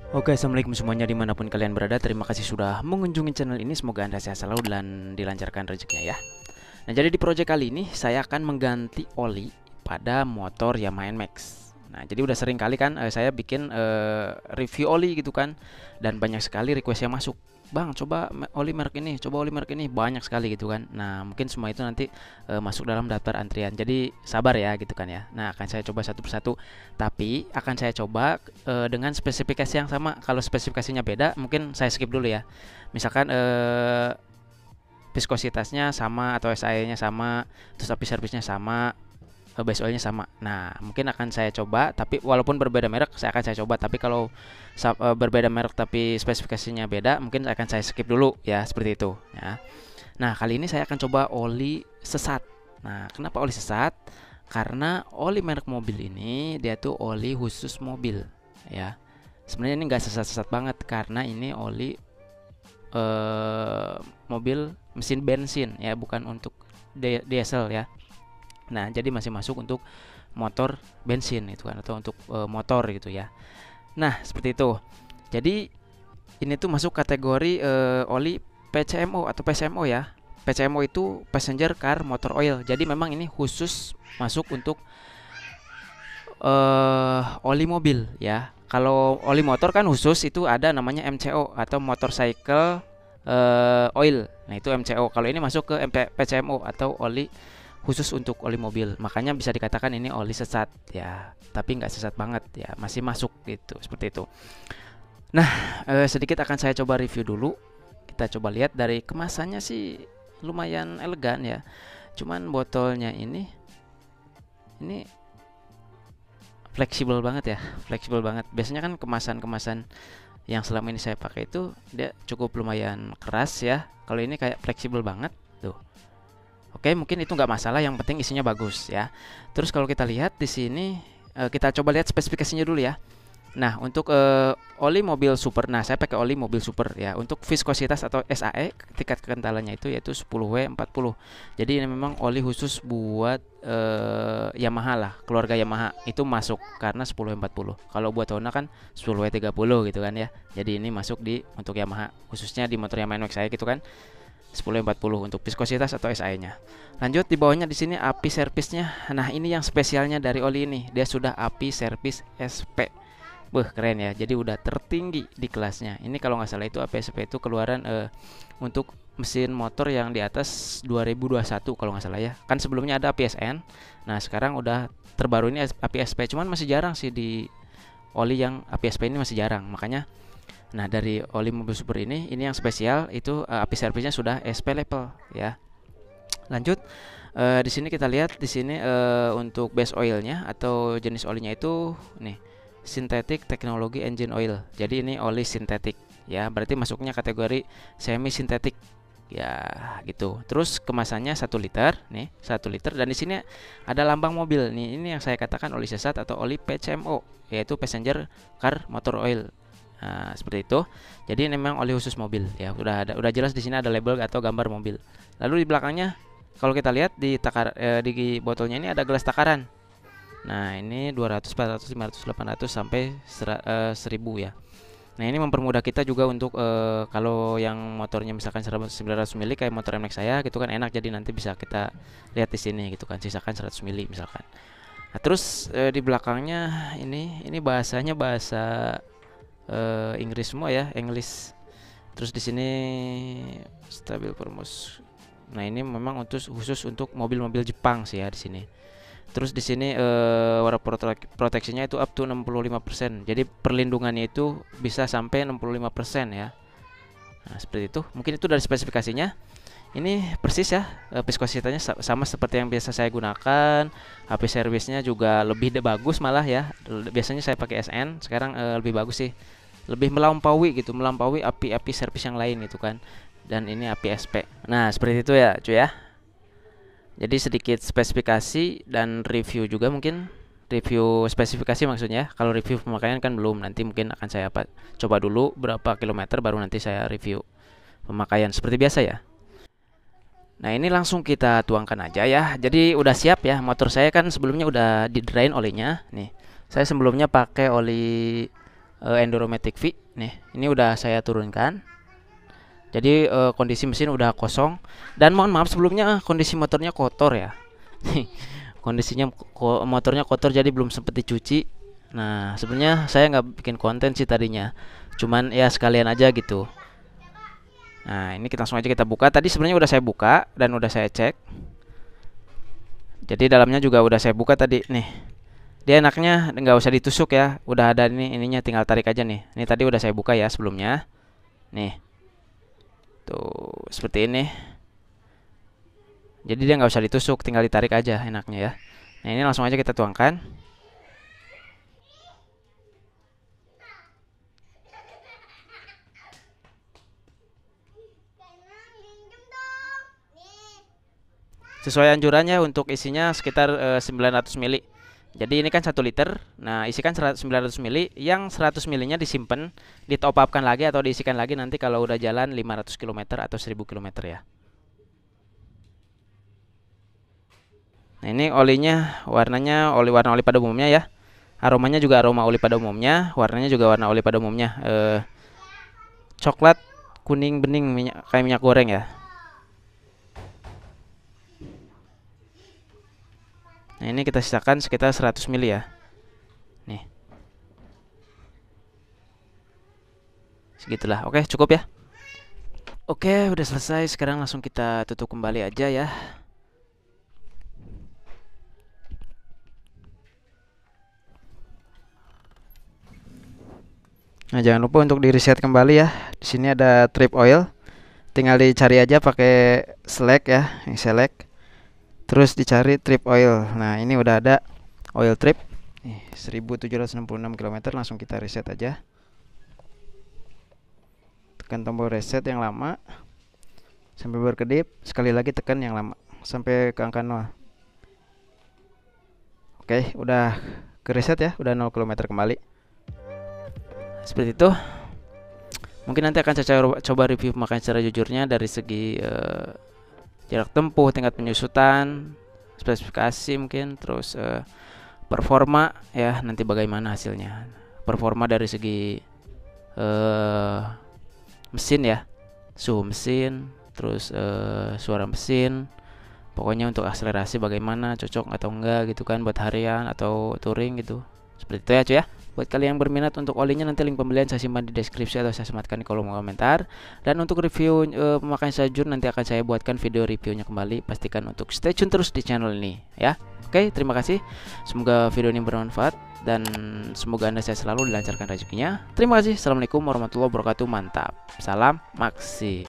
Oke, assalamualaikum semuanya dimanapun kalian berada. Terima kasih sudah mengunjungi channel ini. Semoga anda sehat selalu dan dilancarkan rezekinya ya. Nah, jadi di project kali ini saya akan mengganti oli pada motor Yamaha NMAX. Nah, jadi udah sering kali kan saya bikin review oli gitu kan, dan banyak sekali request yang masuk. Bang, coba oli merek ini, coba oli merek ini, banyak sekali gitu kan. Nah, mungkin semua itu nanti masuk dalam daftar antrian. Jadi sabar ya gitu kan ya. Nah, akan saya coba satu persatu. Tapi akan saya coba dengan spesifikasi yang sama. Kalau spesifikasinya beda, mungkin saya skip dulu ya. Misalkan viskositasnya sama atau SAE-nya sama, terus api servisnya sama, base oilnya sama. Nah, mungkin akan saya coba, tapi walaupun berbeda merek, saya coba. Tapi kalau berbeda merek tapi spesifikasinya beda, mungkin akan saya skip dulu ya, seperti itu. Ya. Nah, kali ini saya akan coba oli sesat. Nah, kenapa oli sesat? Karena oli merek mobil ini dia tuh oli khusus mobil, ya. Sebenarnya ini nggak sesat-sesat banget karena ini oli mobil mesin bensin ya, bukan untuk diesel ya. Nah, jadi masih masuk untuk motor bensin itu kan, atau untuk motor gitu ya. Nah, seperti itu. Jadi ini tuh masuk kategori oli PCMO atau PCMO ya. PCMO itu Passenger Car Motor Oil. Jadi memang ini khusus masuk untuk oli mobil ya. Kalau oli motor kan khusus itu ada namanya MCO atau Motorcycle Oil. Nah, itu MCO. Kalau ini masuk ke PCMO atau oli khusus untuk oli mobil. Makanya bisa dikatakan ini oli sesat ya. Tapi nggak sesat banget ya, masih masuk gitu, seperti itu. Nah, sedikit akan saya coba review dulu. Kita coba lihat dari kemasannya sih lumayan elegan ya. Cuman botolnya ini fleksibel banget ya, fleksibel banget. Biasanya kan kemasan-kemasan yang selama ini saya pakai itu dia cukup lumayan keras ya. Kalau ini kayak fleksibel banget tuh. Oke, mungkin itu nggak masalah, yang penting isinya bagus ya. Terus kalau kita lihat di sini, kita coba lihat spesifikasinya dulu ya. Nah, untuk oli mobil super, nah saya pakai oli mobil super ya. Untuk viskositas atau SAE, tingkat kekentalannya itu yaitu 10W40. Jadi ini memang oli khusus buat Yamaha lah, keluarga Yamaha itu masuk karena 10W40. Kalau buat Honda kan 10W30 gitu kan ya. Jadi ini masuk di untuk Yamaha, khususnya di motor Yamaha NMAX saya gitu kan. 1040 untuk viskositas atau SAE-nya. Lanjut di bawahnya di sini api servisnya. Nah, ini yang spesialnya dari oli ini. Dia sudah api servis SP. Keren ya. Jadi udah tertinggi di kelasnya. Ini kalau nggak salah itu api SP itu keluaran untuk mesin motor yang di atas 2021 kalau nggak salah ya. Kan sebelumnya ada api SN. Nah, sekarang udah terbaru ini api SP. Cuman masih jarang sih di oli yang api SP ini, masih jarang. Makanya nah, dari oli mobil super ini yang spesial itu api servisnya sudah SP level ya. Lanjut di sini kita lihat di sini untuk base oilnya atau jenis olinya itu nih synthetic technology engine oil. Jadi ini oli sintetik ya, berarti masuknya kategori semi sintetik ya gitu. Terus kemasannya 1 liter nih, 1 liter, dan di sini ada lambang mobil nih. Ini yang saya katakan oli sesat atau oli PCMO, yaitu Passenger Car Motor Oil. Nah, seperti itu. Jadi ini memang oli khusus mobil ya. Udah jelas di sini ada label atau gambar mobil. Lalu di belakangnya kalau kita lihat di di botolnya ini ada gelas takaran. Nah, ini 200, 400, 500, 800 sampai 1000 ya. Nah, ini mempermudah kita juga untuk kalau yang motornya misalkan 900 mili kayak motor MX saya gitu kan, enak, jadi nanti bisa kita lihat di sini gitu kan, sisakan 100 mili misalkan. Nah, terus di belakangnya ini bahasanya bahasa Inggris semua ya, English. Terus di sini stabil permus. Nah, ini memang khusus untuk mobil-mobil Jepang sih ya di sini. Terus di sini warna proteksinya itu up to 65%. Jadi perlindungannya itu bisa sampai 65% ya. Nah, seperti itu. Mungkin itu dari spesifikasinya. Ini persis ya, viskositasnya sama seperti yang biasa saya gunakan. HP servisnya juga lebih bagus malah ya. Biasanya saya pakai SN, sekarang lebih bagus sih. Lebih melampaui gitu, melampaui api-api servis yang lain gitu kan. Dan ini api SP. Nah, seperti itu ya, cuy ya. Jadi sedikit spesifikasi dan review juga, mungkin review spesifikasi maksudnya. Kalau review pemakaian kan belum, nanti mungkin akan saya coba dulu berapa kilometer baru nanti saya review pemakaian seperti biasa ya. Nah, ini langsung kita tuangkan aja ya. Jadi udah siap ya. Motor saya kan sebelumnya udah di drain olinya. Nih, saya sebelumnya pakai oli Enduromatic V. Nih, ini udah saya turunkan. Jadi kondisi mesin udah kosong. Dan mohon maaf sebelumnya kondisi motornya kotor ya. Kondisinya motornya kotor jadi belum sempet dicuci. Nah sebenarnya saya nggak bikin konten sih tadinya, cuman ya sekalian aja gitu. Nah ini kita langsung aja kita buka. Tadi sebenarnya udah saya buka dan udah saya cek. Jadi dalamnya juga udah saya buka tadi nih. Dia enaknya nggak usah ditusuk ya, udah ada ininya, tinggal tarik aja nih. Ini tadi udah saya buka ya sebelumnya. Nih tuh seperti ini. Jadi dia nggak usah ditusuk, tinggal ditarik aja enaknya ya. Nah ini langsung aja kita tuangkan. Sesuai anjurannya untuk isinya sekitar 900 ml. Jadi ini kan 1 liter. Nah, isikan 900 ml, yang 100 ml-nya disimpan, ditop upkan lagi atau diisikan lagi nanti kalau udah jalan 500 km atau 1000 km ya. Nah, ini olinya warnanya warna oli pada umumnya ya. Aromanya juga aroma oli pada umumnya, warnanya juga warna oli pada umumnya. Coklat kuning bening, kayak minyak goreng ya. Nah ini kita sisakan sekitar 100 ml ya. Nih. Segitulah. Oke cukup ya. Oke udah selesai. Sekarang langsung kita tutup kembali aja ya. Nah jangan lupa untuk di reset kembali ya. Di sini ada trip oil. Tinggal dicari aja pakai select ya, yang select. Terus dicari trip oil. Nah ini udah ada oil trip. 1766 km. Langsung kita reset aja. Tekan tombol reset yang lama sampai berkedip. Sekali lagi tekan yang lama sampai ke angka 0. Oke udah ke reset ya. Udah 0 km kembali. Seperti itu. Mungkin nanti akan saya coba review pemakaian secara jujurnya dari segi jarak tempuh, tingkat penyusutan, spesifikasi mungkin, terus performa ya, nanti bagaimana hasilnya. Performa dari segi mesin ya, suhu mesin, terus suara mesin. Pokoknya untuk akselerasi bagaimana, cocok atau enggak gitu kan buat harian atau touring gitu. Seperti itu ya cuy ya. Buat kalian yang berminat untuk olinya, nanti link pembelian saya simpan di deskripsi atau saya sematkan di kolom komentar. Dan untuk review pemakaian sajur nanti akan saya buatkan video reviewnya kembali. Pastikan untuk stay tune terus di channel ini ya. Oke, terima kasih. Semoga video ini bermanfaat dan semoga Anda sehat selalu, dilancarkan rezekinya. Terima kasih. Assalamualaikum warahmatullahi wabarakatuh. Mantap. Salam Maksi.